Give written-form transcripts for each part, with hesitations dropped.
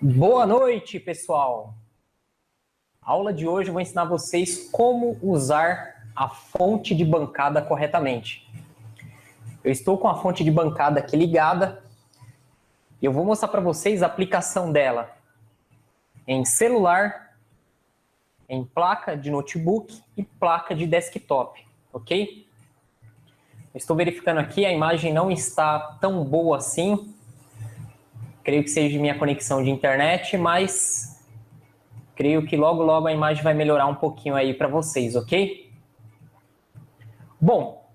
Boa noite, pessoal! A aula de hoje eu vou ensinar vocês como usar a fonte de bancada corretamente. Eu estou com a fonte de bancada aqui ligada e eu vou mostrar para vocês a aplicação dela em celular, em placa de notebook e placa de desktop, ok? Eu estou verificando aqui, a imagem não está tão boa assim. Creio que seja minha conexão de internet, mas creio que logo a imagem vai melhorar um pouquinho aí para vocês, ok? Bom,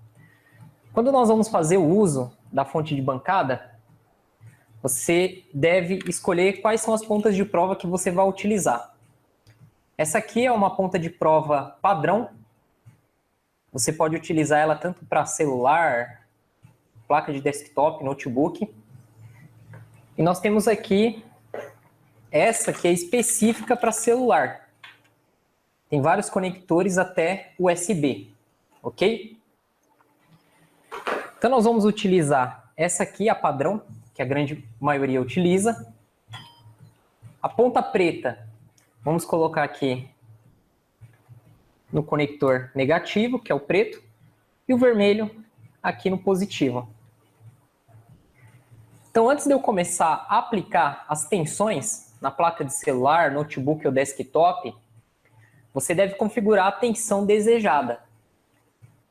quando nós vamos fazer o uso da fonte de bancada, você deve escolher quais são as pontas de prova que você vai utilizar. Essa aqui é uma ponta de prova padrão. Você pode utilizar ela tanto para celular, placa de desktop, notebook. E nós temos aqui essa que é específica para celular. Tem vários conectores até USB, ok? Então nós vamos utilizar essa aqui, a padrão, que a grande maioria utiliza. A ponta preta, vamos colocar aqui no conector negativo, que é o preto, e o vermelho aqui no positivo. Então antes de eu começar a aplicar as tensões na placa de celular, notebook ou desktop, você deve configurar a tensão desejada.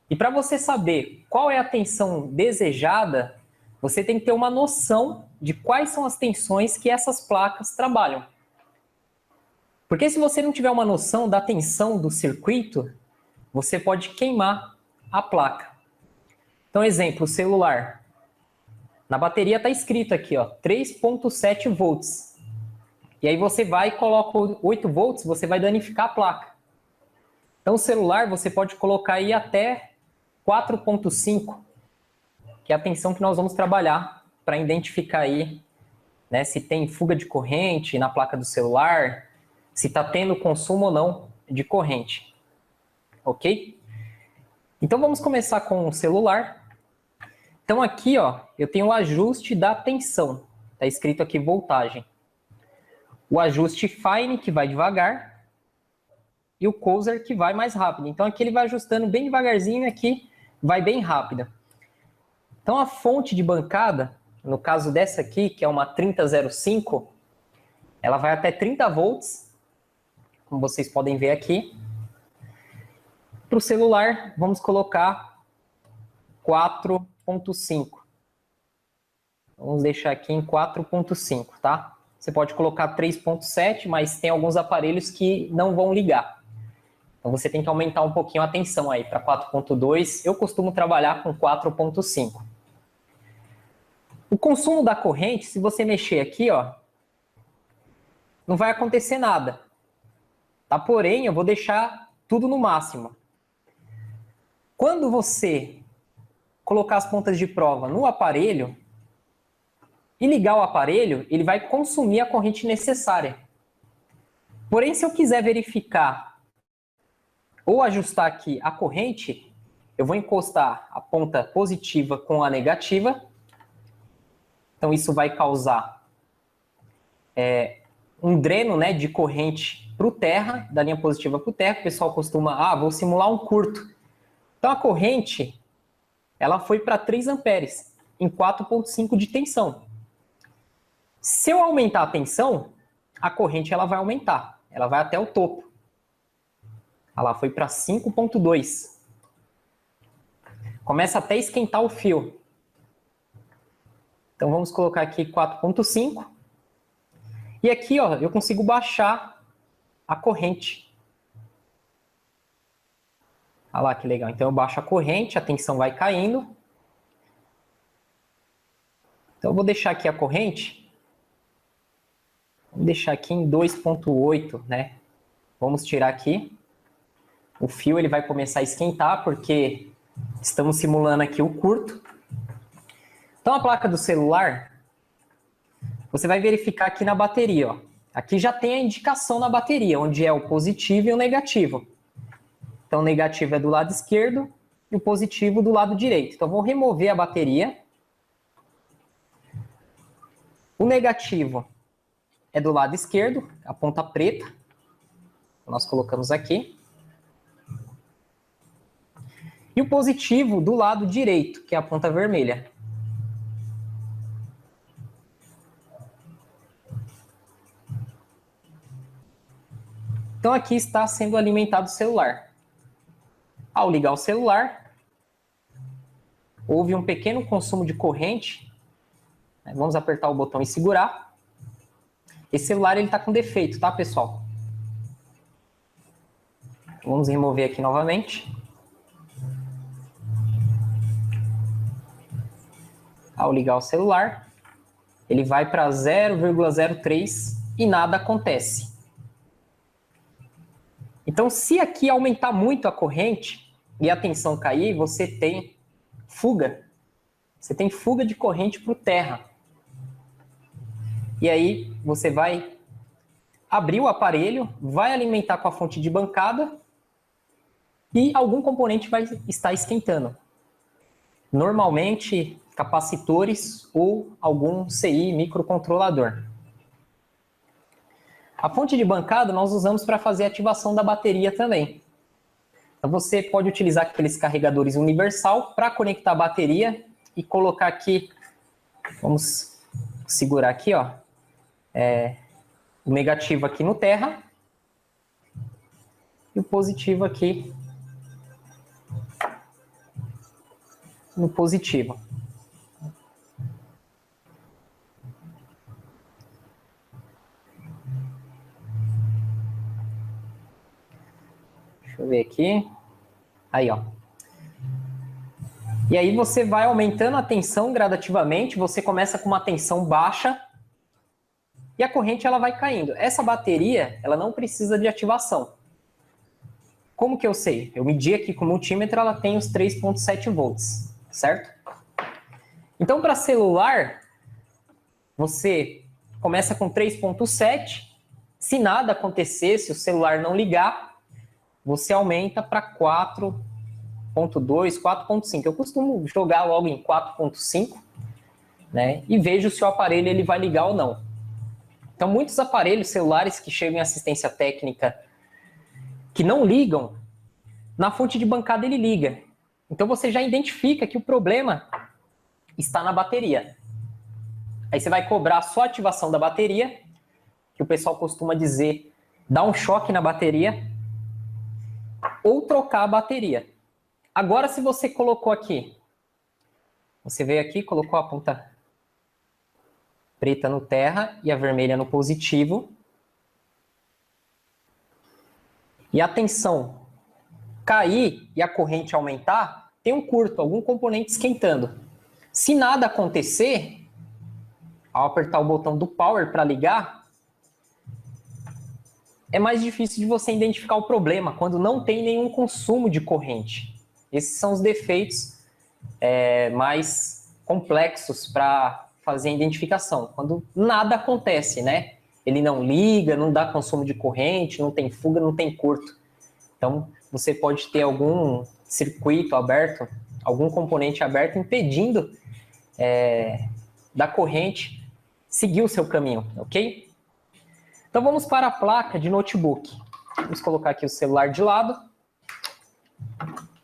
E para você saber qual é a tensão desejada, você tem que ter uma noção de quais são as tensões que essas placas trabalham. Porque se você não tiver uma noção da tensão do circuito, você pode queimar a placa. Então, exemplo, celular. Na bateria está escrito aqui, 3,7 volts. E aí você vai e coloca 8 volts, você vai danificar a placa. Então, o celular você pode colocar aí até 4,5, que é a tensão que nós vamos trabalhar para identificar aí, né, se tem fuga de corrente na placa do celular, se está tendo consumo ou não de corrente. Ok? Então vamos começar com o celular. Então aqui, eu tenho o ajuste da tensão. Está escrito aqui voltagem. O ajuste fine, que vai devagar, e o coarser, que vai mais rápido. Então aqui ele vai ajustando bem devagarzinho, aqui vai bem rápido. Então a fonte de bancada, no caso dessa aqui, que é uma 3005, ela vai até 30 volts, como vocês podem ver aqui. Para o celular, vamos colocar 4,5. Vamos deixar aqui em 4,5, tá? Você pode colocar 3,7, mas tem alguns aparelhos que não vão ligar. Então você tem que aumentar um pouquinho a tensão aí para 4,2. Eu costumo trabalhar com 4,5. O consumo da corrente, se você mexer aqui, não vai acontecer nada. Tá? Porém, eu vou deixar tudo no máximo. Quando você colocar as pontas de prova no aparelho e ligar o aparelho, ele vai consumir a corrente necessária. Porém, se eu quiser verificar ou ajustar aqui a corrente, eu vou encostar a ponta positiva com a negativa. Então, isso vai causar um dreno, né, de corrente para o terra, da linha positiva para o terra. O pessoal costuma, vou simular um curto. Então, a corrente, ela foi para 3 amperes, em 4,5 de tensão. Se eu aumentar a tensão, a corrente ela vai aumentar. Ela vai até o topo. Ela foi para 5,2. Começa até a esquentar o fio. Então, vamos colocar aqui 4,5. E aqui, eu consigo baixar a corrente. Olha lá que legal. Então, eu baixo a corrente, a tensão vai caindo. Então, eu vou deixar aqui a corrente. Vamos deixar aqui em 2,8, né? Vamos tirar aqui. O fio ele vai começar a esquentar, porque estamos simulando aqui o curto. Então, a placa do celular, você vai verificar aqui na bateria. Aqui já tem a indicação na bateria, onde é o positivo e o negativo. Então, o negativo é do lado esquerdo e o positivo do lado direito. Então, vou remover a bateria. O negativo é do lado esquerdo, a ponta preta. Nós colocamos aqui. E o positivo do lado direito, que é a ponta vermelha. Então aqui está sendo alimentado o celular. Ao ligar o celular, houve um pequeno consumo de corrente. Vamos apertar o botão e segurar. Esse celular está com defeito, tá, pessoal? Vamos remover aqui novamente. Ao ligar o celular, ele vai para 0,03 e nada acontece. Então, se aqui aumentar muito a corrente e a tensão cair, você tem fuga. Você tem fuga de corrente para o terra. E aí, você vai abrir o aparelho, vai alimentar com a fonte de bancada e algum componente vai estar esquentando. Normalmente, capacitores ou algum CI microcontrolador. A fonte de bancada nós usamos para fazer a ativação da bateria também. Então você pode utilizar aqueles carregadores universal para conectar a bateria e colocar aqui, vamos segurar aqui, ó, o negativo aqui no terra e o positivo aqui no positivo. Deixa eu ver aqui. Aí, ó. E aí você vai aumentando a tensão gradativamente, você começa com uma tensão baixa e a corrente ela vai caindo. Essa bateria, ela não precisa de ativação. Como que eu sei? Eu medi aqui com o multímetro, ela tem os 3,7 volts, certo? Então, para celular, você começa com 3,7. Se nada acontecer, se o celular não ligar, você aumenta para 4,2, 4,5. Eu costumo jogar logo em 4,5, né? E vejo se o aparelho ele vai ligar ou não. Então, muitos aparelhos celulares que chegam em assistência técnica que não ligam, na fonte de bancada ele liga. Então, você já identifica que o problema está na bateria. Aí você vai cobrar só a ativação da bateria, que o pessoal costuma dizer, dar um choque na bateria, ou trocar a bateria. Agora, se você colocou aqui, você veio aqui, colocou a ponta preta no terra e a vermelha no positivo, e a tensão cair e a corrente aumentar, tem um curto, algum componente esquentando. Se nada acontecer, ao apertar o botão do power para ligar, é mais difícil de você identificar o problema quando não tem nenhum consumo de corrente. Esses são os defeitos mais complexos para fazer a identificação. Quando nada acontece, né? Ele não liga, não dá consumo de corrente, não tem fuga, não tem curto. Então, você pode ter algum circuito aberto, algum componente aberto impedindo da corrente seguir o seu caminho, ok? Então vamos para a placa de notebook. Vamos colocar aqui o celular de lado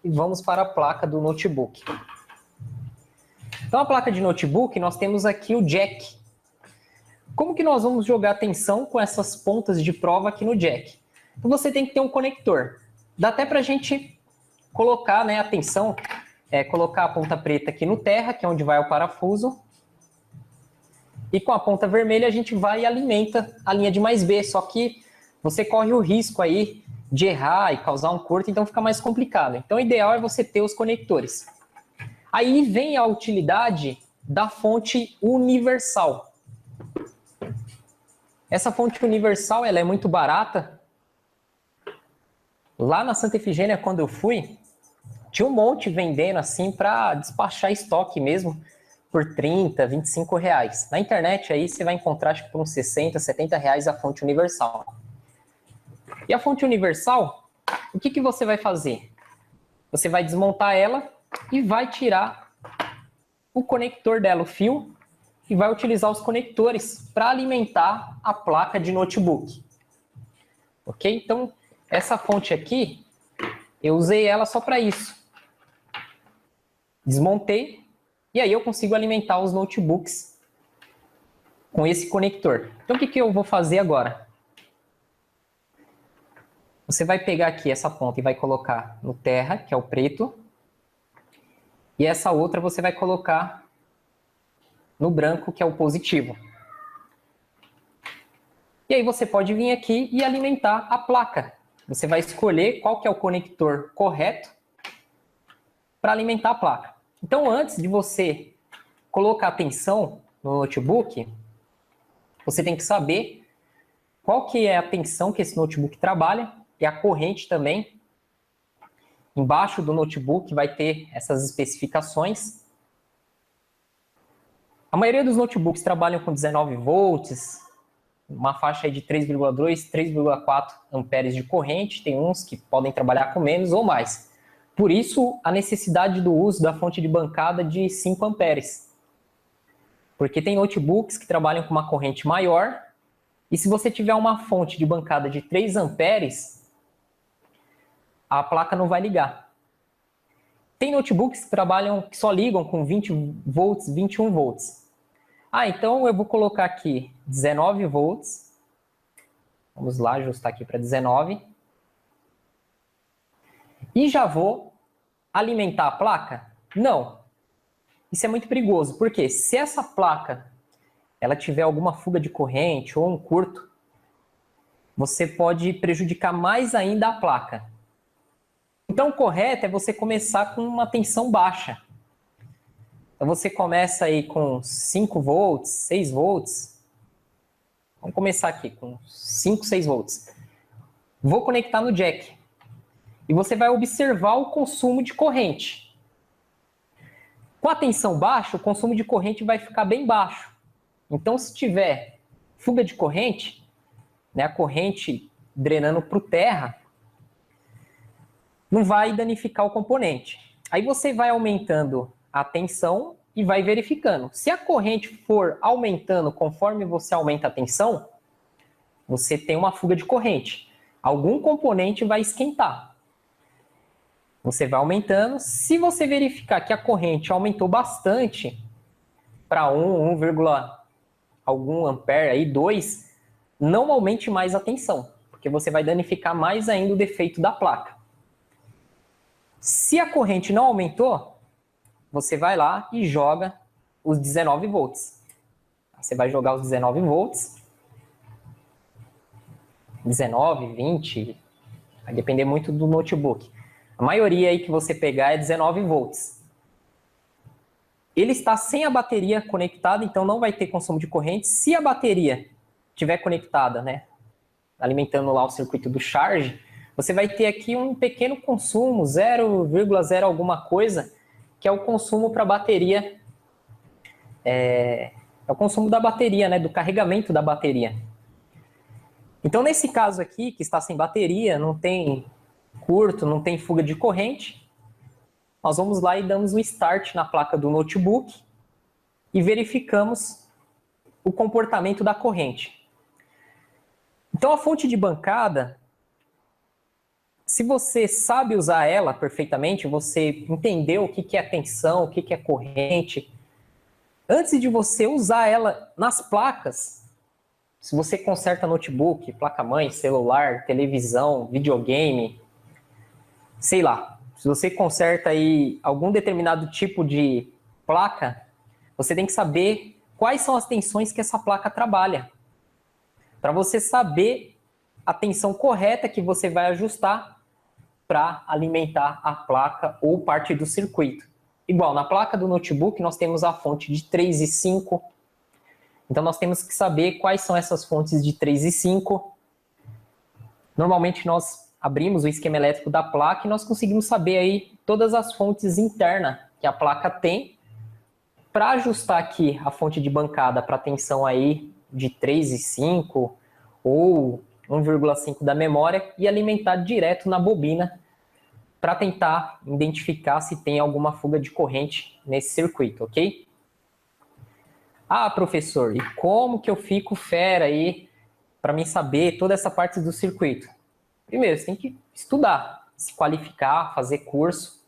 e vamos para a placa do notebook. Então a placa de notebook, nós temos aqui o jack. Como que nós vamos jogar tensão com essas pontas de prova aqui no jack? Então você tem que ter um conector. Dá até para a gente colocar, né, a tensão, colocar a ponta preta aqui no terra, que é onde vai o parafuso. E com a ponta vermelha a gente vai e alimenta a linha de mais B, só que você corre o risco aí de errar e causar um curto, então fica mais complicado. Então o ideal é você ter os conectores. Aí vem a utilidade da fonte universal. Essa fonte universal ela é muito barata. Lá na Santa Efigênia, quando eu fui, tinha um monte vendendo assim para despachar estoque mesmo, por 30, 25 reais. Na internet aí você vai encontrar acho que por uns 60, 70 reais a fonte universal. E a fonte universal, o que você vai fazer? Você vai desmontar ela e vai tirar o conector dela, o fio, e vai utilizar os conectores para alimentar a placa de notebook. Ok? Então, essa fonte aqui, eu usei ela só para isso. Desmontei e aí eu consigo alimentar os notebooks com esse conector. Então, o que eu vou fazer agora? Você vai pegar aqui essa ponta e vai colocar no terra, que é o preto, e essa outra você vai colocar no branco, que é o positivo. E aí você pode vir aqui e alimentar a placa. Você vai escolher qual que é o conector correto para alimentar a placa. Então, antes de você colocar a tensão no notebook, você tem que saber qual que é a tensão que esse notebook trabalha e a corrente também. Embaixo do notebook vai ter essas especificações. A maioria dos notebooks trabalham com 19 volts, uma faixa aí de 3,2, 3,4 amperes de corrente. Tem uns que podem trabalhar com menos ou mais. Por isso, a necessidade do uso da fonte de bancada de 5 amperes. Porque tem notebooks que trabalham com uma corrente maior, e se você tiver uma fonte de bancada de 3 amperes, a placa não vai ligar. Tem notebooks que só ligam com 20 volts, 21 volts. Então eu vou colocar aqui 19 volts. Vamos lá, ajustar aqui para 19. E já vou alimentar a placa? Não. Isso é muito perigoso, porque se essa placa ela tiver alguma fuga de corrente ou um curto, você pode prejudicar mais ainda a placa. Então, o correto é você começar com uma tensão baixa. Então, você começa aí com 5 volts, 6 volts. Vamos começar aqui com 5, 6 volts. Vou conectar no jack. E você vai observar o consumo de corrente. Com a tensão baixa, o consumo de corrente vai ficar bem baixo. Então, se tiver fuga de corrente, né, a corrente drenando para o terra, não vai danificar o componente. Aí você vai aumentando a tensão e vai verificando. Se a corrente for aumentando conforme você aumenta a tensão, você tem uma fuga de corrente. Algum componente vai esquentar. Você vai aumentando. Se você verificar que a corrente aumentou bastante, para 1, algum ampere, aí 2, não aumente mais a tensão, porque você vai danificar mais ainda o defeito da placa. Se a corrente não aumentou, você vai lá e joga os 19 volts. Você vai jogar os 19 volts, 19, 20, vai depender muito do notebook. A maioria aí que você pegar é 19 volts. Ele está sem a bateria conectada, então não vai ter consumo de corrente. Se a bateria estiver conectada, né, alimentando lá o circuito do charge, você vai ter aqui um pequeno consumo, 0,0 alguma coisa, que é o consumo para a bateria, é o consumo da bateria, né, do carregamento da bateria. Então, nesse caso aqui, que está sem bateria, não tem curto, não tem fuga de corrente, nós vamos lá e damos o start na placa do notebook e verificamos o comportamento da corrente. Então, a fonte de bancada, se você sabe usar ela perfeitamente, você entendeu o que é tensão, o que é corrente, antes de você usar ela nas placas, se você conserta notebook, placa-mãe, celular, televisão, videogame, sei lá, se você conserta aí algum determinado tipo de placa, você tem que saber quais são as tensões que essa placa trabalha, para você saber a tensão correta que você vai ajustar para alimentar a placa ou parte do circuito. Igual, na placa do notebook nós temos a fonte de 3 e 5. Então nós temos que saber quais são essas fontes de 3 e 5. Normalmente nós abrimos o esquema elétrico da placa e nós conseguimos saber aí todas as fontes internas que a placa tem para ajustar aqui a fonte de bancada para tensão aí de 3 e 5 ou 1,5 da memória e alimentar direto na bobina para tentar identificar se tem alguma fuga de corrente nesse circuito, ok? Ah, professor, e como que eu fico fera aí para mim saber toda essa parte do circuito? Primeiro, você tem que estudar, se qualificar, fazer curso.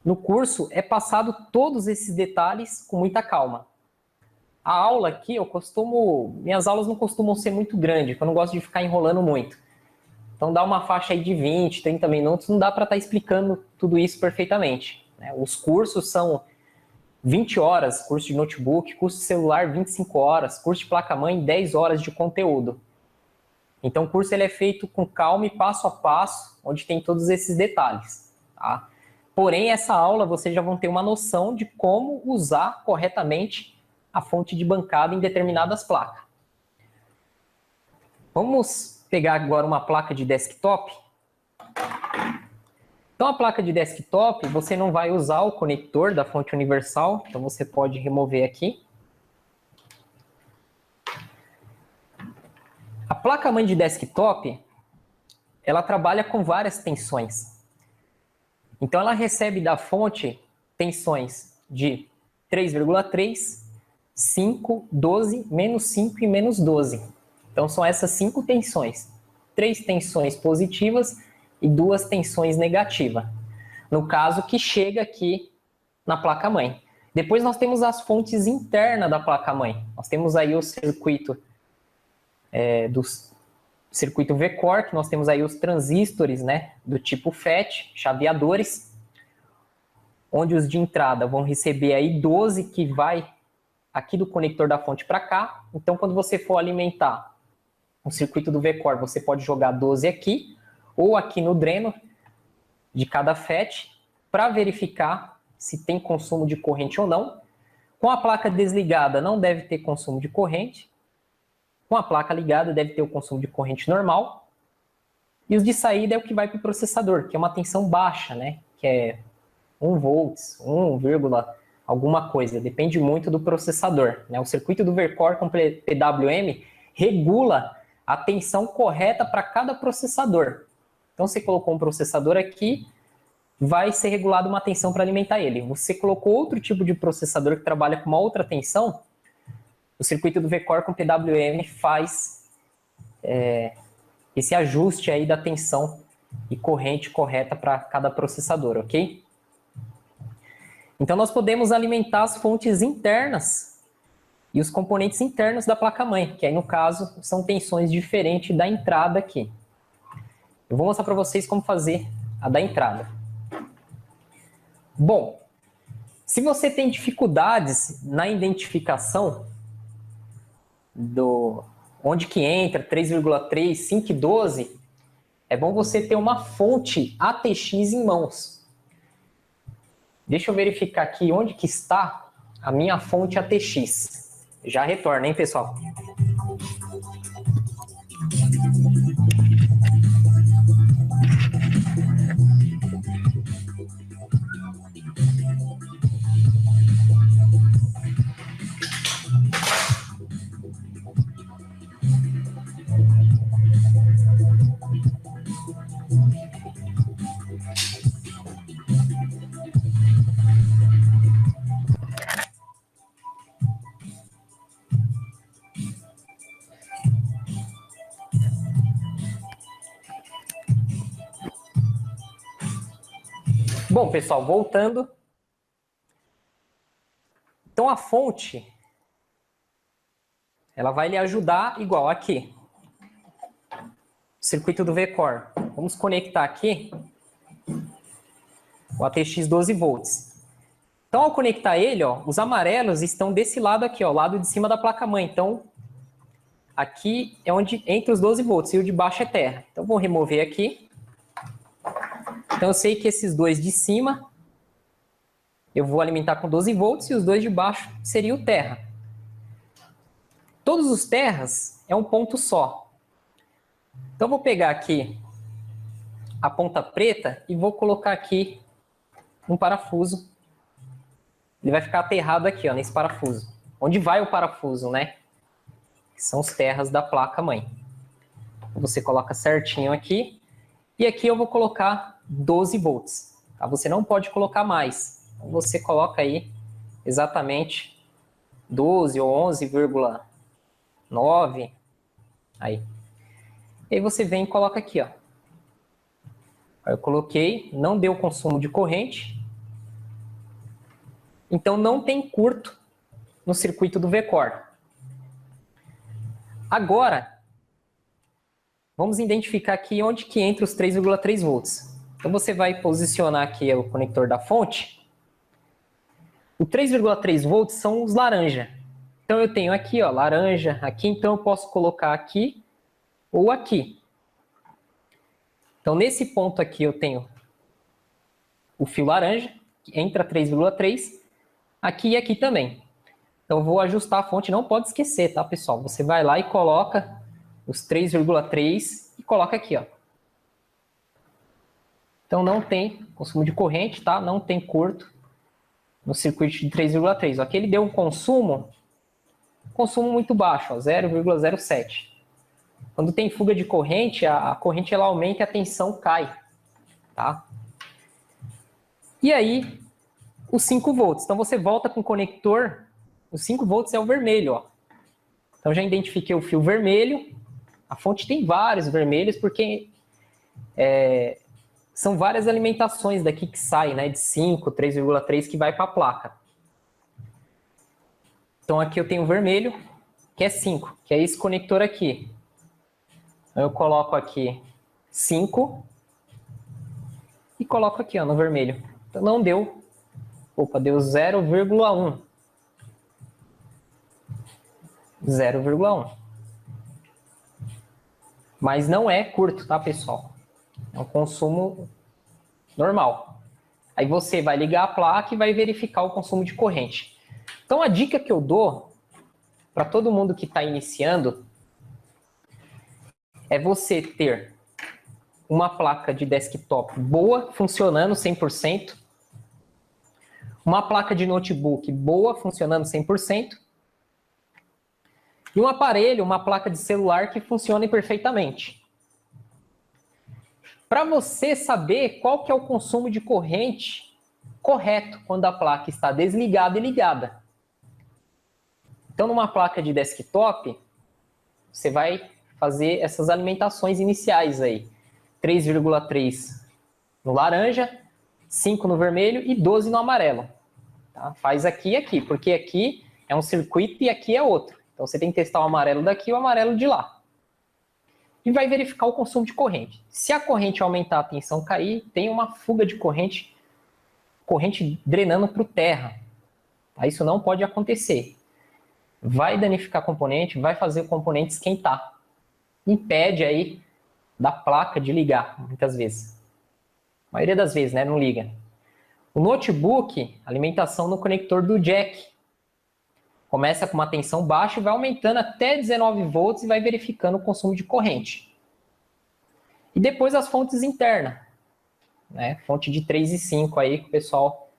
No curso é passado todos esses detalhes com muita calma. A aula aqui, minhas aulas não costumam ser muito grandes, porque eu não gosto de ficar enrolando muito. Então dá uma faixa aí de 20, 30 minutos, não dá para estar explicando tudo isso perfeitamente. Os cursos são 20 horas, curso de notebook, curso de celular 25 horas, curso de placa-mãe 10 horas de conteúdo. Então o curso ele é feito com calma e passo a passo, onde tem todos esses detalhes. Tá? Porém, essa aula vocês já vão ter uma noção de como usar corretamente a fonte de bancada em determinadas placas. Vamos pegar agora uma placa de desktop. Então, a placa de desktop, você não vai usar o conector da fonte universal, então você pode remover aqui. A placa-mãe de desktop, ela trabalha com várias tensões. Então, ela recebe da fonte tensões de 3,3, 5, 12, menos 5 e menos 12. Então, são essas 5 tensões. 3 tensões positivas e 2 tensões negativas. No caso, que chega aqui na placa-mãe. Depois nós temos as fontes internas da placa-mãe. Nós temos aí o circuito do circuito V-Core, que nós temos aí os transistores, né, do tipo FET, chaveadores, onde os de entrada vão receber aí 12 que vai aqui do conector da fonte para cá. Então, quando você for alimentar o circuito do V-Core, você pode jogar 12 aqui, ou aqui no dreno de cada FET, para verificar se tem consumo de corrente ou não. Com a placa desligada, não deve ter consumo de corrente. Com a placa ligada, deve ter o consumo de corrente normal. E os de saída é o que vai para o processador, que é uma tensão baixa, né? Que é 1 volts, 1, alguma coisa. Depende muito do processador, né? O circuito do V-Core com PWM regula a tensão correta para cada processador. Então, você colocou um processador aqui, vai ser regulado uma tensão para alimentar ele. Você colocou outro tipo de processador que trabalha com uma outra tensão, o circuito do V-Core com PWM faz esse ajuste aí da tensão e corrente correta para cada processador, ok? Então, nós podemos alimentar as fontes internas e os componentes internos da placa-mãe, que aí, no caso, são tensões diferentes da entrada aqui. Eu vou mostrar para vocês como fazer a da entrada. Bom, se você tem dificuldades na identificação do onde que entra 3,3, 5 e 12, é bom você ter uma fonte ATX em mãos. Deixa eu verificar aqui onde que está a minha fonte ATX. Já retorno, hein, pessoal? Bom, pessoal, voltando. Então, a fonte, ela vai lhe ajudar igual aqui. Circuito do V-Core. Vamos conectar aqui o ATX 12 volts. Então, ao conectar ele, ó, os amarelos estão desse lado aqui, ó, lado de cima da placa-mãe. Então, aqui é onde entra os 12 volts e o de baixo é terra. Então, vou remover aqui. Então, eu sei que esses dois de cima eu vou alimentar com 12 volts e os dois de baixo seria o terra. Todos os terras é um ponto só. Então, eu vou pegar aqui a ponta preta e vou colocar aqui um parafuso. Ele vai ficar aterrado aqui, ó, nesse parafuso. Onde vai o parafuso, né? Que são os terras da placa-mãe. Você coloca certinho aqui. E aqui eu vou colocar 12 volts. Tá? Você não pode colocar mais. Então, você coloca aí exatamente 12 ou 11,9. Aí. E aí você vem e coloca aqui, ó. Eu coloquei, não deu consumo de corrente. Então não tem curto no circuito do V-Core. Agora, vamos identificar aqui onde que entra os 3,3 volts. Então você vai posicionar aqui o conector da fonte. O 3,3 volts são os laranja. Então eu tenho aqui, ó, laranja, aqui, então eu posso colocar aqui ou aqui. Então nesse ponto aqui eu tenho o fio laranja, que entra 3,3, aqui e aqui também. Então eu vou ajustar a fonte, não pode esquecer, tá, pessoal? Você vai lá e coloca os 3,3 e coloca aqui, ó. Então não tem consumo de corrente, tá? Não tem curto no circuito de 3,3. Aqui ele deu um consumo muito baixo, 0,07. Quando tem fuga de corrente, a corrente ela aumenta e a tensão cai, tá? E aí, os 5 volts. Então você volta com o conector, os 5 volts é o vermelho, ó. Então já identifiquei o fio vermelho. A fonte tem vários vermelhos porque são várias alimentações daqui que saem, né, de 5, 3,3 que vai para a placa. Então aqui eu tenho o vermelho, que é 5, que é esse conector aqui. Então eu coloco aqui 5 e coloco aqui, ó, no vermelho. Então não deu, deu 0,1. 0,1. Mas não é curto, tá, pessoal? É um consumo normal. Aí você vai ligar a placa e vai verificar o consumo de corrente. Então a dica que eu dou para todo mundo que está iniciando é você ter uma placa de desktop boa, funcionando 100%, uma placa de notebook boa, funcionando 100%, e um aparelho, uma placa de celular que funcione perfeitamente. Para você saber qual que é o consumo de corrente correto quando a placa está desligada e ligada. Então, numa placa de desktop, você vai fazer essas alimentações iniciais aí. 3,3 no laranja, 5 no vermelho e 12 no amarelo. Tá? Faz aqui e aqui, porque aqui é um circuito e aqui é outro. Então você tem que testar o amarelo daqui e o amarelo de lá. E vai verificar o consumo de corrente. Se a corrente aumentar, a tensão cair, tem uma fuga de corrente drenando para o terra. Tá? Isso não pode acontecer. Vai danificar componente, vai fazer o componente esquentar. Impede aí da placa de ligar, muitas vezes. A maioria das vezes, né? Não liga. O notebook, alimentação no conector do jack. Começa com uma tensão baixa e vai aumentando até 19 volts e vai verificando o consumo de corrente. E depois as fontes internas. Né? Fonte de 3 e 5 aí, que o pessoal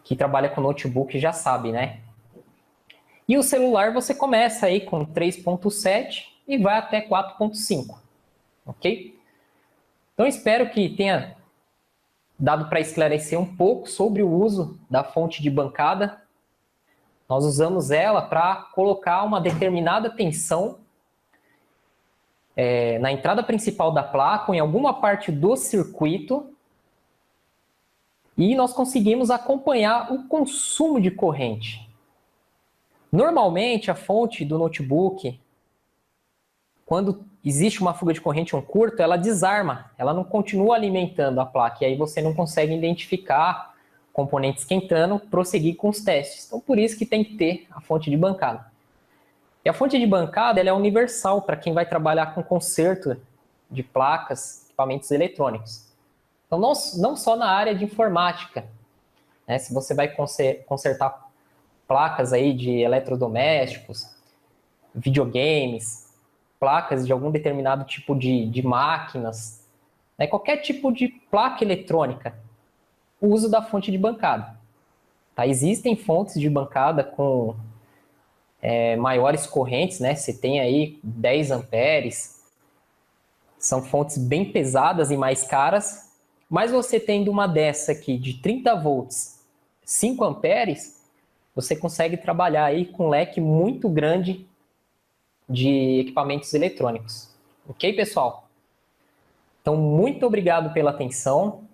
que trabalha com notebook já sabe, né? E o celular você começa aí com 3.7 e vai até 4.5. Ok? Então espero que tenha dado para esclarecer um pouco sobre o uso da fonte de bancada. Nós usamos ela para colocar uma determinada tensão na entrada principal da placa ou em alguma parte do circuito e nós conseguimos acompanhar o consumo de corrente. Normalmente, a fonte do notebook, quando existe uma fuga de corrente ou um curto, ela desarma, ela não continua alimentando a placa, e aí você não consegue identificar o componente esquentando, prosseguir com os testes. Então, por isso que tem que ter a fonte de bancada. E a fonte de bancada ela é universal para quem vai trabalhar com conserto de placas, equipamentos eletrônicos. Então, não só na área de informática, né? Se você vai consertar placas aí de eletrodomésticos, videogames, placas de algum determinado tipo de máquinas, né? Qualquer tipo de placa eletrônica, o uso da fonte de bancada. Tá? Existem fontes de bancada com maiores correntes, né? Você tem aí 10 amperes, são fontes bem pesadas e mais caras, mas você tendo uma dessa aqui de 30 volts, 5 amperes, você consegue trabalhar aí com um leque muito grande de equipamentos eletrônicos. Ok, pessoal? Então, muito obrigado pela atenção.